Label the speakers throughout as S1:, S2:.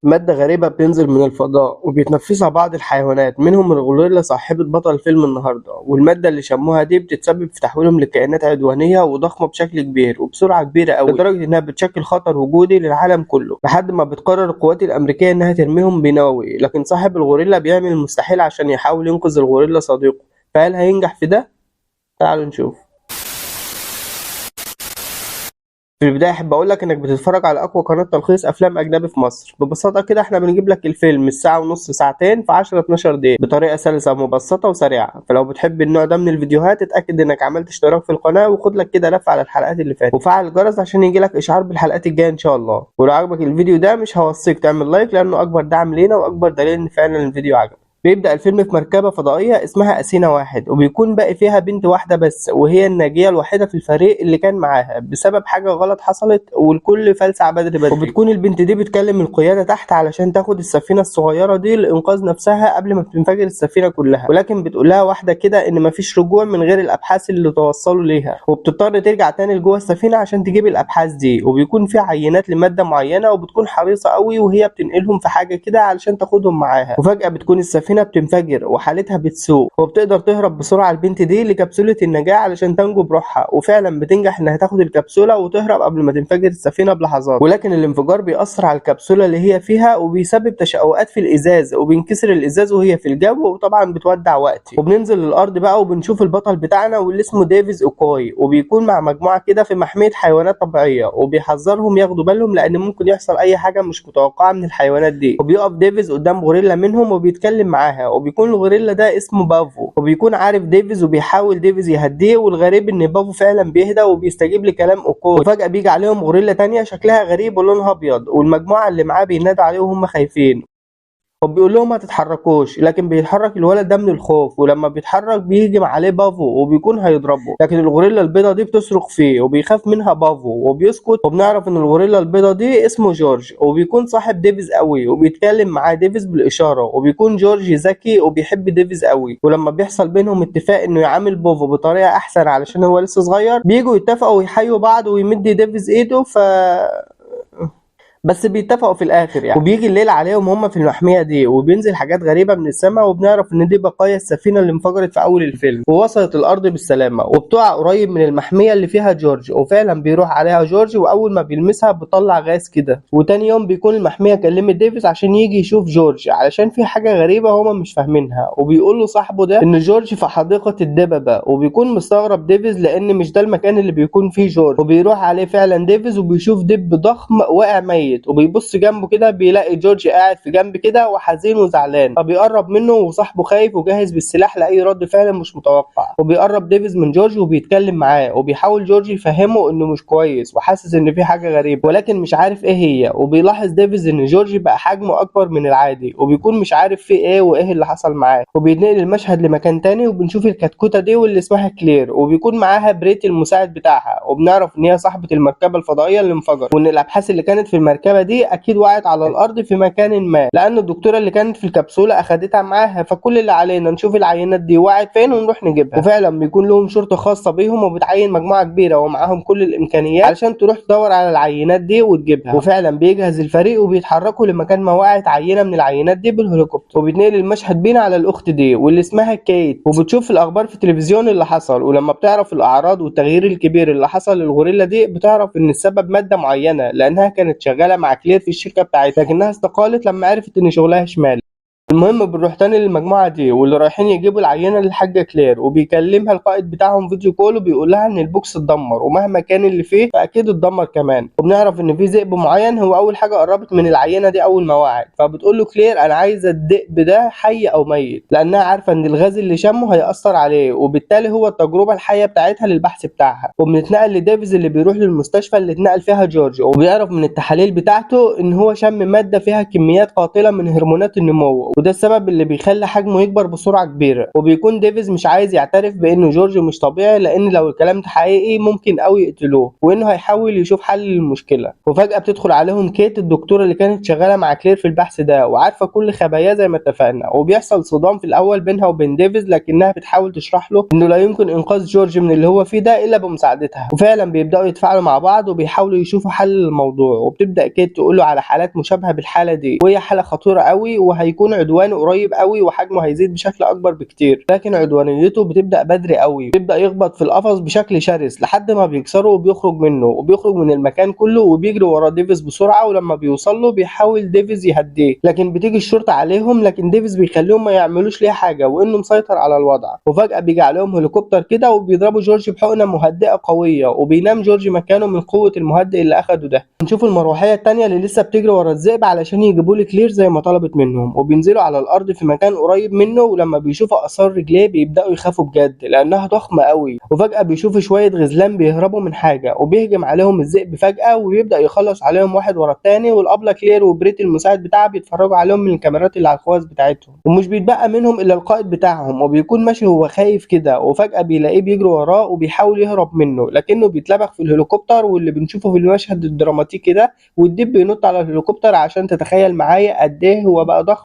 S1: مادة غريبة بتنزل من الفضاء وبيتنفسها بعض الحيوانات منهم الغوريلا صاحبة بطل فيلم النهاردة، والمادة اللي شموها دي بتتسبب في تحويلهم لكائنات عدوانية وضخمة بشكل كبير وبسرعة كبيرة قوي لدرجة إنها بتشكل خطر وجودي للعالم كله، لحد ما بتقرر القوات الأمريكية إنها ترميهم بنووي. لكن صاحب الغوريلا بيعمل المستحيل عشان يحاول ينقذ الغوريلا صديقه، فهل هينجح في ده؟ تعالوا نشوف. في البداية أحب أقول لك إنك بتتفرج على أقوى قناة تلخيص أفلام أجنبي في مصر. ببساطة كده إحنا بنجيب لك الفيلم الساعة ونص ساعتين في 10 12 دقيقة بطريقة سلسة ومبسطة وسريعة. فلو بتحب النوع ده من الفيديوهات اتأكد إنك عملت اشتراك في القناة وخد لك كده لفة على الحلقات اللي فاتت وفعل الجرس عشان يجيلك إشعار بالحلقات الجاية إن شاء الله. ولو عجبك الفيديو ده مش هوصيك تعمل لايك لأنه أكبر دعم لينا وأكبر دليل إن فعلا الفيديو عجبك. بيبدأ الفيلم في مركبة فضائية اسمها أثينا واحد، وبيكون باقي فيها بنت واحدة بس وهي الناجية الوحيدة في الفريق اللي كان معاها بسبب حاجة غلط حصلت والكل فلسع بدري بدري. وبتكون البنت دي بتكلم القيادة تحت علشان تاخد السفينة الصغيرة دي لإنقاذ نفسها قبل ما تنفجر السفينة كلها، ولكن بتقول لها واحدة كده إن مفيش رجوع من غير الأبحاث اللي توصلوا ليها، وبتضطر ترجع تاني لجوه السفينة عشان تجيب الأبحاث دي. وبيكون في عينات لمادة معينة وبتكون حريصة قوي وهي بتنقلهم في حاجة كده علشان تاخدهم معاها، وفجأة بتكون السفينة بتنفجر وحالتها بتسوء وبتقدر تهرب بسرعة البنت دي لكبسولة النجاة علشان تنجو بروحها، وفعلا بتنجح انها تاخد الكبسولة وتهرب قبل ما تنفجر السفينة بلحظات. ولكن الانفجار بيأثر على الكبسولة اللي هي فيها وبيسبب تشققات في الإزاز وبينكسر الإزاز وهي في الجو، وطبعا بتودع وقتي. وبننزل للأرض بقى وبنشوف البطل بتاعنا واللي اسمه ديفيز أوكوي، وبيكون مع مجموعة كده في محمية حيوانات طبيعية وبيحذرهم ياخدوا بالهم لأن ممكن يحصل أي حاجة مش متوقعة من الحيوانات دي. وبيقف ديفيز قدام غوريلا منهم وبيتكلم معاها، وبيكون الغوريلا ده اسمه بافو وبيكون عارف ديفيز وبيحاول ديفيز يهديه. والغريب ان بافو فعلا بيهدى وبيستجيب لكلام اوكوي. وفجأة بيجي عليهم غوريلا تانية شكلها غريب ولونها ابيض، والمجموعة اللي معاه بينادوا عليه وهم خايفين وبيقول لهم ما تتحركوش، لكن بيتحرك الولد ده من الخوف، ولما بيتحرك بيهجم عليه بافو وبيكون هيضربه، لكن الغوريلا البيضة دي بتصرخ فيه وبيخاف منها بافو وبيسكت. وبنعرف ان الغوريلا البيضة دي اسمه جورج وبيكون صاحب ديفيز قوي وبيتكلم معاه ديفيز بالإشارة، وبيكون جورج ذكي وبيحب ديفيز قوي. ولما بيحصل بينهم اتفاق انه يعامل بافو بطريقة احسن علشان هو لسه صغير بييجوا يتفقوا ويحيوا بعض ويمد ديفيز ايده بس بيتفقوا في الاخر يعني. وبيجي الليل عليهم هم في المحميه دي وبينزل حاجات غريبه من السماء، وبنعرف ان دي بقايا السفينه اللي انفجرت في اول الفيلم ووصلت الارض بالسلامه، وبتقع قريب من المحميه اللي فيها جورج، وفعلا بيروح عليها جورج واول ما بيلمسها بيطلع غاز كده. وتاني يوم بيكون المحميه كلمت ديفيز عشان يجي يشوف جورج علشان في حاجه غريبه هما مش فاهمينها، وبيقول له صاحبه ده ان جورج في حديقه الدببه، وبيكون مستغرب ديفيز لان مش ده المكان اللي بيكون فيه جورج. وبيروح عليه فعلا ديفيز وبيشوف دب ضخم واقع ميت، وبيبص جنبه كده بيلاقي جورج قاعد في جنب كده وحزين وزعلان، فبيقرب منه وصاحبه خايف وجاهز بالسلاح لاي رد فعل مش متوقع. وبيقرب ديفيز من جورج وبيتكلم معاه، وبيحاول جورج يفهمه انه مش كويس وحاسس ان في حاجه غريبه ولكن مش عارف ايه هي. وبيلاحظ ديفيز ان جورج بقى حجمه اكبر من العادي وبيكون مش عارف في ايه وايه اللي حصل معاه. وبينقل المشهد لمكان تاني وبنشوف الكتكوته دي واللي اسمها كلير، وبيكون معاها بريت المساعد بتاعها، وبنعرف ان هي صاحبه المركبه الفضائيه اللي انفجرت، وان الابحاث اللي كانت في المركبه دي اكيد وقعت على الارض في مكان ما لان الدكتوره اللي كانت في الكبسوله اخدتها معاها. فكل اللي علينا نشوف العينات دي وقعت فين ونروح نجيبها. وفعلا بيكون لهم شرطه خاصه بيهم وبتعين مجموعه كبيره ومعاهم كل الامكانيات علشان تروح تدور على العينات دي وتجيبها. وفعلا بيجهز الفريق وبيتحركوا لمكان ما وقعت عينه من العينات دي بالهليكوبتر. وبيتنقل المشهد بينا على الاخت دي واللي اسمها كيت، وبتشوف في الاخبار في التلفزيون اللي حصل، ولما بتعرف الاعراض والتغيير الكبير اللي حصل للغوريلا دي بتعرف ان السبب ماده معينه لانها كانت شغاله مع كلير في الشركه بتاعتها، لكنها استقالت لما عرفت ان شغلها شمال. المهم بنروح تاني للمجموعة دي واللي رايحين يجيبوا العينة للحاجة كلير، وبيكلمها القائد بتاعهم فيديو كول وبيقول لها ان البوكس اتدمر ومهما كان اللي فيه فاكيد اتدمر كمان. وبنعرف ان في ذئب معين هو اول حاجة قربت من العينة دي اول ما وقعت، فبتقول له كلير انا عايزة الذئب ده حي او ميت لانها عارفة ان الغاز اللي شمه هيأثر عليه، وبالتالي هو التجربة الحية بتاعتها للبحث بتاعها. وبنتنقل لديفيز اللي بيروح للمستشفى اللي اتنقل فيها جورج، وبيعرف من التحاليل بتاعته ان هو شم مادة فيها كميات قاتلة من هرمونات النمو، وده السبب اللي بيخلي حجمه يكبر بسرعة كبيرة. وبيكون ديفيز مش عايز يعترف بإنه جورج مش طبيعي، لأن لو الكلام ده حقيقي ممكن أوي يقتلوه، وإنه هيحاول يشوف حل للمشكلة. وفجأة بتدخل عليهم كيت الدكتورة اللي كانت شغالة مع كلير في البحث ده وعارفة كل خباياه زي ما اتفقنا. وبيحصل صدام في الأول بينها وبين ديفيز، لكنها بتحاول تشرح له إنه لا يمكن إنقاذ جورج من اللي هو فيه ده إلا بمساعدتها. وفعلا بيبدأوا يتفاعلوا مع بعض وبيحاولوا يشوفوا حل للموضوع. وبتبدأ كيت تقول له على حالات مشابهة بالحالة دي، وهي حالة خطيرة قوي وهيكون عدوان قريب قوي وحجمه هيزيد بشكل أكبر بكتير. لكن عدوانيته بتبدأ بدري قوي، بيبدأ يخبط في القفص بشكل شرس لحد ما بيكسره وبيخرج منه، وبيخرج من المكان كله وبيجري ورا ديفيز بسرعة. ولما بيوصل له بيحاول ديفيز يهديه، لكن بتيجي الشرطة عليهم، لكن ديفيز بيخليهم ما يعملوش ليه حاجة وإنه مسيطر على الوضع. وفجأة بيجي عليهم هليكوبتر كده وبيضربوا جورج بحقنة مهدئة قوية، وبينام جورج مكانه من قوة المهدئ اللي أخده ده. نشوف المروحية التانية اللي لسه بتجري ورا الذئب علشان يجيبوا لي كلير زي ما طلبت منهم، وبينزلوا على الأرض في مكان قريب منه. ولما بيشوفوا آثار رجليه بيبدأوا يخافوا بجد لأنها ضخمة قوي. وفجأة بيشوفوا شوية غزلان بيهربوا من حاجة، وبيهجم عليهم الذئب فجأة وبيبدأ يخلص عليهم واحد ورا التاني. والأبلة كلير وبريت المساعد بتاعها بيتفرجوا عليهم من الكاميرات اللي على الخواص بتاعتهم، ومش بيتبقى منهم إلا القائد بتاعهم. وبيكون ماشي هو خايف كده، وفجأة بيلاقيه بيجري وراه وبيحاول يهرب منه، لكنه بيتلبخ في الهليكوبتر. واللي بنشوفه في المشهد الدراماتيكي ده، والدب بينط على الهليكوبتر عشان تتخيل معايا قد ايه هو بقى ضخم.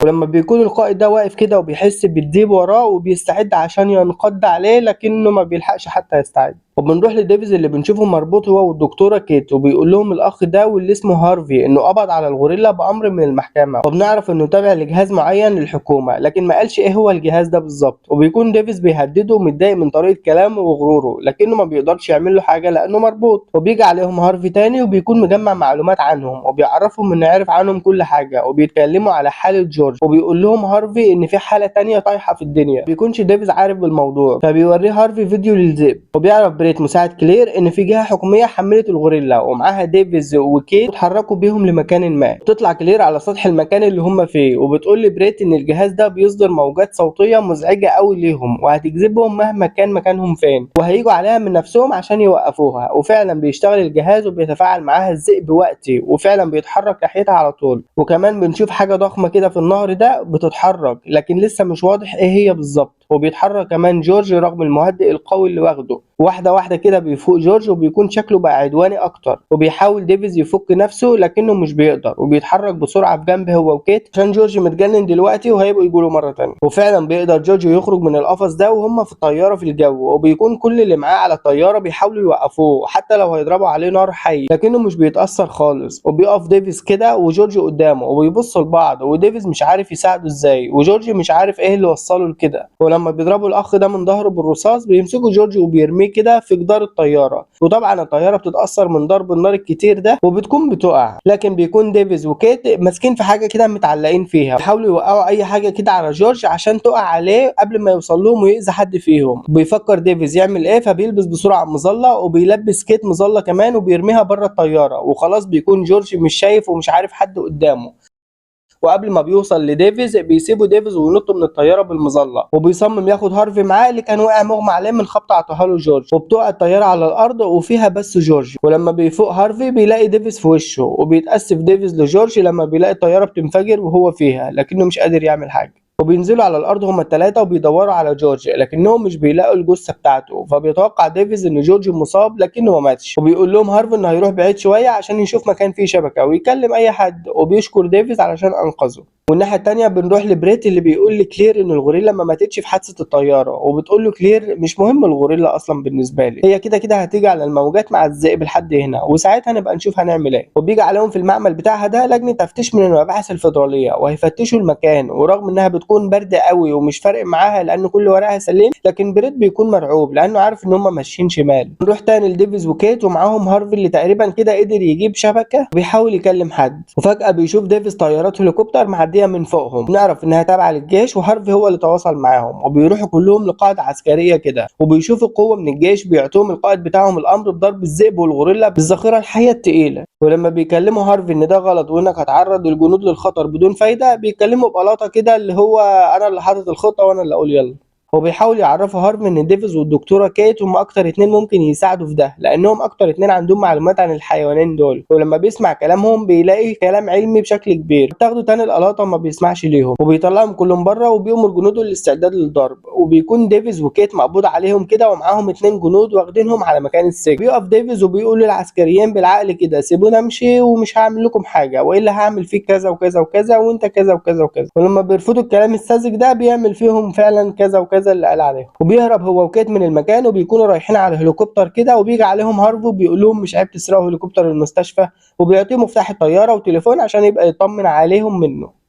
S1: ولما بيكون القائد ده واقف كده وبيحس بالديب وراه وبيستعد عشان ينقض عليه، لكنه ما بيلحقش حتى يستعد. وبنروح لديفيز اللي بنشوفه مربوط هو والدكتورة كيت، وبيقول لهم الأخ ده واللي اسمه هارفي إنه قبض على الغوريلا بأمر من المحكمة. وبنعرف إنه تابع لجهاز معين للحكومة، لكن ما قالش إيه هو الجهاز ده بالظبط. وبيكون ديفيز بيهدده ومتضايق من طريقة كلامه وغروره، لكنه ما بيقدرش يعمل له حاجة لأنه مربوط. وبيجي عليهم هارفي تاني وبيكون مجمع معلومات عنهم، وبيعرفهم إنه عارف عنهم كل حاجة. وبيتكلموا على حالة جورج، وبيقول لهم هارفي إن في حالة تانية طايحة في الدنيا. بيكونش ديفيز عارف بالموضوع، فبيوريه هارفي فيديو للذئب. وبيعرف بريت مساعد كلير ان في جهه حكوميه حملت الغوريلا ومعاها ديفيز وكيت وتحركوا بيهم لمكان ما. بتطلع كلير على سطح المكان اللي هم فيه، وبتقول لبريت ان الجهاز ده بيصدر موجات صوتيه مزعجه قوي ليهم وهتجذبهم مهما كان مكانهم فين، وهيجوا عليها من نفسهم عشان يوقفوها. وفعلا بيشتغل الجهاز وبيتفاعل معاها الذئب وقتي، وفعلا بيتحرك ناحيتها على طول. وكمان بنشوف حاجه ضخمه كده في النهر ده بتتحرك، لكن لسه مش واضح ايه هي بالظبط. وبيتحرك كمان جورج رغم المهدئ القوي اللي واخده. واحده واحده كده بيفوق جورج وبيكون شكله بقى عدواني اكتر، وبيحاول ديفيز يفك نفسه لكنه مش بيقدر، وبيتحرك بسرعه في جنب هو وكيت عشان جورج متجنن دلوقتي وهيبقوا يقولوا مره تانية. وفعلا بيقدر جورج يخرج من القفص ده وهم في الطياره في الجو، وبيكون كل اللي معاه على الطياره بيحاولوا يوقفوه حتى لو هيضربوا عليه نار حي، لكنه مش بيتاثر خالص. وبيقف ديفيز كده وجورج قدامه وبيبصوا لبعض، وديفيز مش عارف يساعده ازاي، وجورج مش عارف ايه اللي وصله لكده. ولما بيضربوا الاخ ده من ظهره بالرصاص بيمسكوا جورج وبيرميه كده في جدار الطياره. وطبعا الطياره بتتاثر من ضرب النار الكتير ده وبتكون بتقع، لكن بيكون ديفيز وكيت ماسكين في حاجه كده متعلقين فيها، بيحاولوا يوقعوا اي حاجه كده على جورج عشان تقع عليه قبل ما يوصل لهم ويأذي حد فيهم. بيفكر ديفيز يعمل ايه، فبيلبس بسرعه مظله وبيلبس كيت مظله كمان وبيرميها بره الطياره. وخلاص بيكون جورج مش شايف ومش عارف حد قدامه. وقبل ما بيوصل لديفيز بيسيبوا ديفيز وينطوا من الطياره بالمظله، وبيصمم ياخد هارفي معاه اللي كان واقع مغمى عليه من خبطه عطاها له جورج. وبتقع الطياره على الارض وفيها بس جورج. ولما بيفوق هارفي بيلاقي ديفيز في وشه، وبيتاسف ديفيز لجورج لما بيلاقي الطياره بتنفجر وهو فيها، لكنه مش قادر يعمل حاجه. وبينزلوا على الارض هما الثلاثه وبيدوروا على جورج، لكنهم مش بيلاقوا الجثه بتاعته. فبيتوقع ديفيز ان جورج مصاب لكنه ما ماتش. وبيقول لهم هارفي انه هيروح بعيد شويه عشان يشوف مكان فيه شبكه ويكلم اي حد، وبيشكر ديفيز علشان انقذه. والناحيه التانيه بنروح لبريت اللي بيقول لكلير ان الغوريلا ما ماتتش في حادثه الطياره. وبتقول له كلير مش مهم الغوريلا اصلا بالنسبه لي، هي كده كده هتيجي على الموجات مع الذئب لحد هنا، وساعتها نبقى نشوف هنعمل ايه. وبيجي عليهم في المعمل بتاعها ده لجنه تفتيش من المباحث الفيدراليه، وهيفتشوا المكان. ورغم انها بتكون بارده قوي ومش فارق معاها لان كل ورقها سليم، لكن بريت بيكون مرعوب لانه عارف ان هم ماشيين شمال. نروح تاني لديفيز وكيت ومعاهم هارفي اللي تقريبا كده قدر يجيب شبكه وبيحاول يكلم حد. وفجاه بيشوف ديفيز طيارات هليكوبتر معديه من فوقهم، نعرف انها تابعه للجيش، وهارفي هو اللي تواصل معاهم. وبيروحوا كلهم لقاعده عسكريه كده، وبيشوفوا قوه من الجيش بيعطوهم القائد بتاعهم الامر بضرب الذئب والغوريلا بالذخيره الحيه الثقيله. ولما بيكلموا هارفي ان ده غلط وانك هتعرض الجنود للخطر بدون فايده، بيتكلموا ببلاطه كده اللي هو انا اللي حاطط الخطه وانا اللي اقول يلا. هو بيحاول يعرفوا هارفي ان ديفيز والدكتوره كيت هم اكتر اتنين ممكن يساعدوا في ده، لانهم اكتر اتنين عندهم معلومات عن الحيوانين دول، ولما بيسمع كلامهم بيلاقي كلام علمي بشكل كبير. بتاخده تاني القلاطه ما بيسمعش ليهم وبيطلعهم كلهم بره وبيأمر جنوده الاستعداد للضرب. وبيكون ديفيز وكيت مقبوض عليهم كده ومعاهم اتنين جنود واخدينهم على مكان السجن. بيقف ديفيز وبيقول للعسكريين بالعقل كده سيبوني امشي ومش هعمل لكم حاجه، والا هعمل فيك كذا وكذا وكذا وانت كذا وكذا وكذا. ولما بيرفضوا الكلام الساذج ده بيعمل فيهم فعلا كذا وكذا اللي قال عليهم. وبيهرب هو وكيت من المكان وبيكونوا رايحين على هليكوبتر كده، وبيجي عليهم هارفي وبيقول لهم مش عيب تسرقوا هليكوبتر المستشفى، وبيعطيه مفتاح الطياره وتليفون عشان يبقى يطمن عليهم منه.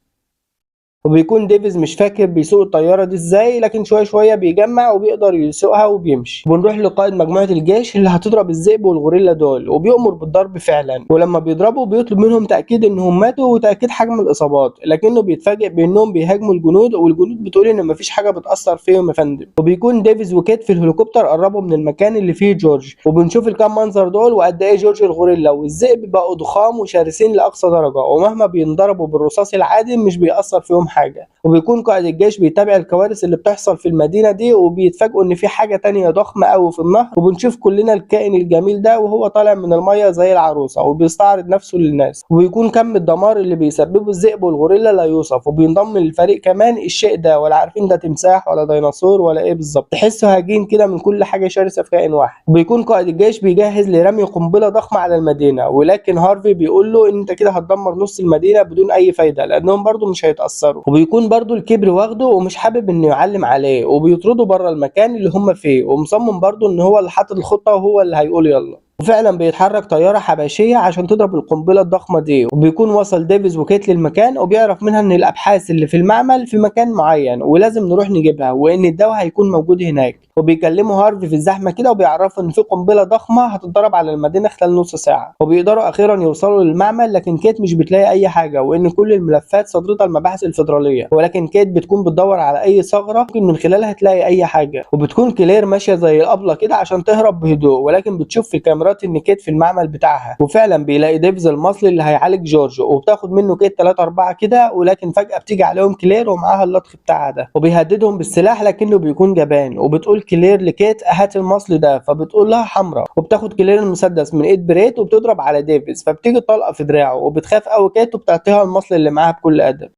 S1: وبيكون ديفيز مش فاكر بيسوق الطيارة دي ازاي، لكن شوية شوية بيجمع وبيقدر يسوقها وبيمشي. وبنروح لقائد مجموعة الجيش اللي هتضرب الذئب والغوريلا دول، وبيأمر بالضرب فعلا. ولما بيضربوا بيطلب منهم تأكيد انهم ماتوا وتأكيد حجم الإصابات، لكنه بيتفاجئ بانهم بيهاجموا الجنود، والجنود بتقول ان مفيش حاجة بتأثر فيهم يا فندم. وبيكون ديفيز وكيت في الهليكوبتر قربوا من المكان اللي فيه جورج، وبنشوف الكام منظر دول وقد ايه جورج الغوريلا والذئب بقوا ضخام وشرسين لأقصى درجة، ومهما بينضربوا بالرصاص العادي مش بيأثر فيهم حاجة. وبيكون قائد الجيش بيتابع الكوارث اللي بتحصل في المدينة دي، وبيتفاجئوا ان في حاجة تانية ضخمة قوي في النهر. وبنشوف كلنا الكائن الجميل ده وهو طالع من المية زي العروسة وبيستعرض نفسه للناس. وبيكون كم الدمار اللي بيسببه الذئب والغوريلا لا يوصف. وبينضم للفريق كمان الشيء ده، ولا عارفين ده تمساح ولا ديناصور ولا ايه بالظبط، تحسه هجين كده من كل حاجة شرسة في كائن واحد. وبيكون قائد الجيش بيجهز لرمي قنبلة ضخمة على المدينة، ولكن هارفي بيقول له ان انت كده هتدمر نص المدينة بدون اي فايدة، لانهم برضو مش هيتأثروا. وبيكون برضو الكبر واخده ومش حابب انه يعلم عليه، وبيطرده بره المكان اللي هم فيه، ومصمم برضو ان هو اللي حاطط الخطة وهو اللي هيقول يلا. وفعلا بيتحرك طيارة حبشية عشان تضرب القنبلة الضخمة دي. وبيكون وصل ديفيز وكيت للمكان، وبيعرف منها ان الابحاث اللي في المعمل في مكان معين ولازم نروح نجيبها، وان الدواء هيكون موجود هناك. وبيكلموا هارفي في الزحمة كده وبيعرفوا ان في قنبلة ضخمة هتتضرب على المدينة خلال نص ساعة. وبيقدروا اخيرا يوصلوا للمعمل، لكن كيت مش بتلاقي اي حاجة، وان كل الملفات صدرتها المباحث الفيدرالية. ولكن كيت بتكون بتدور على اي ثغرة ممكن من خلالها تلاقي اي حاجة. وبتكون كلير ماشية زي الابلة كده عشان تهرب بهدوء، ولكن بتشوف في الكاميرات ان كيت في المعمل بتاعها. وفعلا بيلاقي ديفيز المصري اللي هيعالج جورج، وبتاخد منه كيت 3 4 كده، ولكن فجأة بتيجي عليهم كلير ومعاها اللطخ بتاعها ده، وبيهددهم بالسلاح لكنه بيكون جبان. وبتقول كلير لكيت هات المصل ده، فبتقول لها حمراء. وبتاخد كلير المسدس من ايد بريت وبتضرب على ديفيز، فبتيجي طلقة في دراعه وبتخاف قوي كيت وبتعطيها المصل اللي معاها بكل ادب.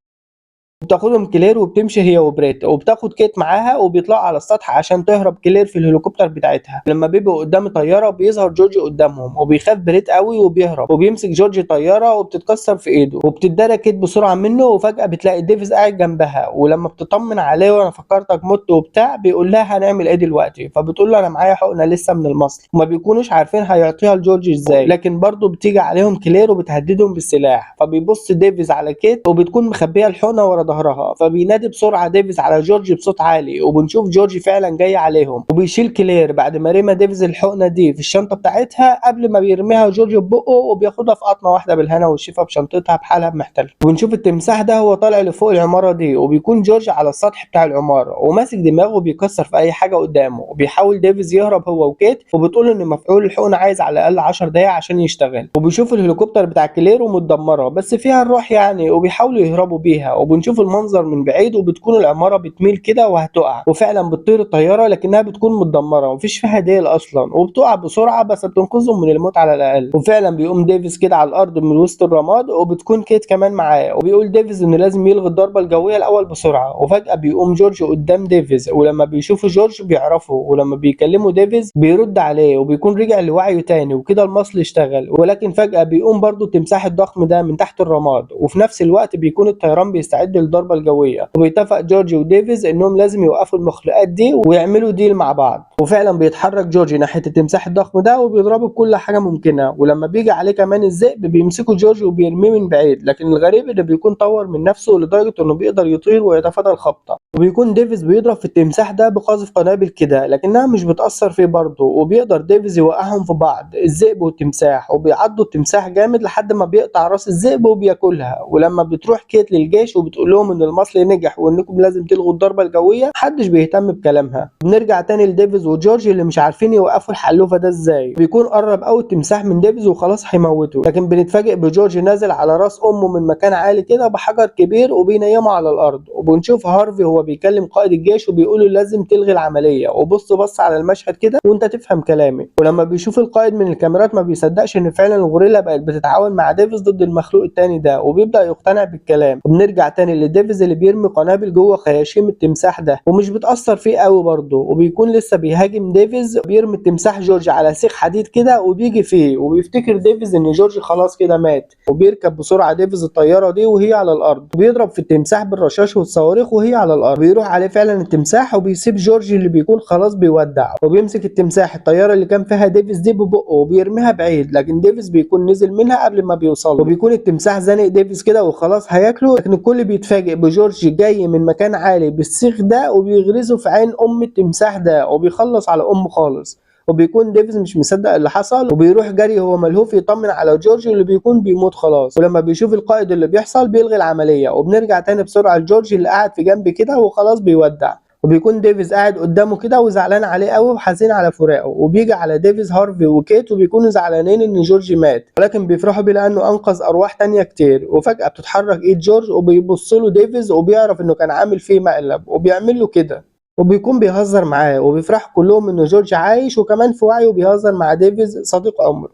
S1: بتاخدهم كلير وبتمشي هي وبريت، وبتاخد كيت معاها وبيطلعوا على السطح عشان تهرب كلير في الهليكوبتر بتاعتها. لما بيبقوا قدام الطياره بيظهر جورج قدامهم، وبيخاف بريت قوي وبيهرب، وبيمسك جورج طياره وبتتكسر في ايده، وبتدارى كيت بسرعه منه. وفجاه بتلاقي ديفيز قاعد جنبها، ولما بتطمن عليه وانا فكرتك مت وبتاع بيقول لها هنعمل ايه دلوقتي، فبتقول له انا معايا حقنه لسه من المصل. وما بيكونوش عارفين هيعطيها لجورج ازاي، لكن برضه بتيجي عليهم كلير وبتهددهم بالسلاح. فبيبص ديفيز على كيت وبتكون مخبيه الحقنه ورا ظهرها، فبينادي بسرعه ديفيز على جورج بصوت عالي، وبنشوف جورج فعلا جاي عليهم. وبيشيل كلير بعد ما رمى ديفيز الحقنه دي في الشنطه بتاعتها قبل ما بيرميها جورج ببقه، وبياخدها في قطمه واحده بالهنا والشفا بشنطتها بحالها بمحتل. وبنشوف التمساح ده هو طالع لفوق العماره دي، وبيكون جورج على السطح بتاع العماره وماسك دماغه وبيكسر في اي حاجه قدامه. وبيحاول ديفيز يهرب هو وكيت، وبتقول ان مفعول الحقنه عايز على الاقل 10 دقايق عشان يشتغل. وبيشوف الهليكوبتر بتاع كلير ومتدمره بس فيها الروح يعني، وبيحاولوا يهربوا بيها. وبنشوف المنظر من بعيد وبتكون العماره بتميل كده وهتقع، وفعلا بتطير الطياره لكنها بتكون متدمره ومفيش فيها ديل اصلا، وبتقع بسرعه بس بتنقذهم من الموت على الاقل. وفعلا بيقوم ديفيز كده على الارض من وسط الرماد، وبتكون كيت كمان معاه. وبيقول ديفيز انه لازم يلغي الضربه الجويه الاول بسرعه. وفجاه بيقوم جورج قدام ديفيز، ولما بيشوفوا جورج بيعرفوا، ولما بيكلموا ديفيز بيرد عليه، وبيكون رجع لوعيه تاني وكده المصل اشتغل. ولكن فجاه بيقوم برضو التمساح الضخم ده من تحت الرماد، وفي نفس الوقت بيكون الطيران بيستعد للضربه الجويه. وبيتفق جورج وديفيز انهم لازم يوقفوا المخلوقات دي ويعملوا ديل مع بعض. وفعلا بيتحرك جورج ناحيه التمساح الضخم ده وبيضربه بكل حاجه ممكنه. ولما بيجي عليه كمان الذئب بيمسكوا جورج وبيرميه من بعيد، لكن الغريب انه بيكون طور من نفسه لدرجه انه بيقدر يطير ويتفادى الخبطه. وبيكون ديفيز بيضرب في التمساح ده بقاذف قنابل كده، لكنها مش بتاثر فيه برضه. وبيقدر ديفيز يوقعهم في بعض الذئب والتمساح، وبيعضوا التمساح جامد لحد ما بيقطع راس الذئب وبياكلها. ولما بتروح كيت للجيش وبتقول لهم ان المصل نجح وانكم لازم تلغوا الضربه الجويه، محدش بيهتم بكلامها. بنرجع تاني لديفيز وجورج اللي مش عارفين يوقفوا الحلوفه ده ازاي. بيكون قرب قوي التمساح من ديفيز وخلاص هيموته، لكن بنتفاجئ بجورج نازل على راس امه من مكان عالي كده بحجر كبير وبينيمه على الارض. وبنشوف هارفي هو بيكلم قائد الجيش وبيقول له لازم تلغي العمليه، وبص على المشهد كده وانت تفهم كلامي. ولما بيشوف القائد من الكاميرات ما بيصدقش ان فعلا الغوريلا بقت بتتعاون مع ديفيز ضد المخلوق التاني ده، وبيبدا يقتنع بالكلام. وبنرجع تاني لديفيز اللي بيرمي قنابل جوه خياشيم التمساح ده ومش بتاثر فيه قوي برضه، وبيكون لسه بيهاجم ديفيز. بيرمي التمساح جورج على سيخ حديد كده وبيجي فيه، وبيفتكر ديفيز ان جورج خلاص كده مات. وبيركب بسرعه ديفيز الطياره دي وهي على الارض، وبيضرب في التمساح بالرشاش والصواريخ وهي على الارض. بيروح عليه فعلا التمساح وبيسيب جورج اللي بيكون خلاص بيودع، وبيمسك التمساح الطياره اللي كان فيها ديفيز دي ببقه وبيرميها بعيد، لكن ديفيز بيكون نزل منها قبل ما بيوصل. وبيكون التمساح زانق ديفيز كده وخلاص هياكله، لكن الكل بيتفاجئ بجورج جاي من مكان عالي بالسيخ ده وبيغرزه في عين ام التمساح ده وبيخلص على امه خالص. وبيكون ديفيز مش مصدق اللي حصل، وبيروح جري هو ملهوف يطمن على جورج اللي بيكون بيموت خلاص. ولما بيشوف القائد اللي بيحصل بيلغي العمليه. وبنرجع تاني بسرعه لجورج اللي قاعد في جنب كده وخلاص بيودع. وبيكون ديفيز قاعد قدامه كده وزعلان عليه قوي وحزين على فراقه. وبيجي على ديفيز هارفي وكيت وبيكونوا زعلانين ان جورج مات، ولكن بيفرحوا بيه لانه انقذ ارواح تانية كتير. وفجاه بتتحرك ايد جورج وبيبص له ديفيز وبيعرف انه كان عامل فيه مقلب وبيعمل له كده، وبيكون بيهزر معاه. وبيفرحوا كلهم ان جورج عايش وكمان في وعيه وبيهزر مع ديفيز صديق عمره.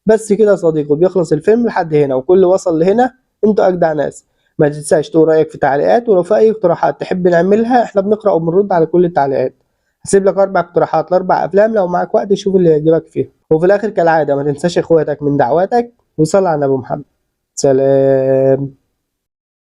S1: بس كده يا صديقي بيخلص الفيلم لحد هنا، وكل وصل لهنا انتوا اجدع ناس. ما تنساش تقول رايك في التعليقات، ولو في اي اقتراحات تحب نعملها احنا بنقرا وبنرد على كل التعليقات. هسيب لك 4 اقتراحات ل4 افلام، لو معاك وقت شوف اللي يعجبك فيهم. وفي الاخر كالعاده ما تنساش اخواتك من دعواتك، وصل على النبي محمد. سلام.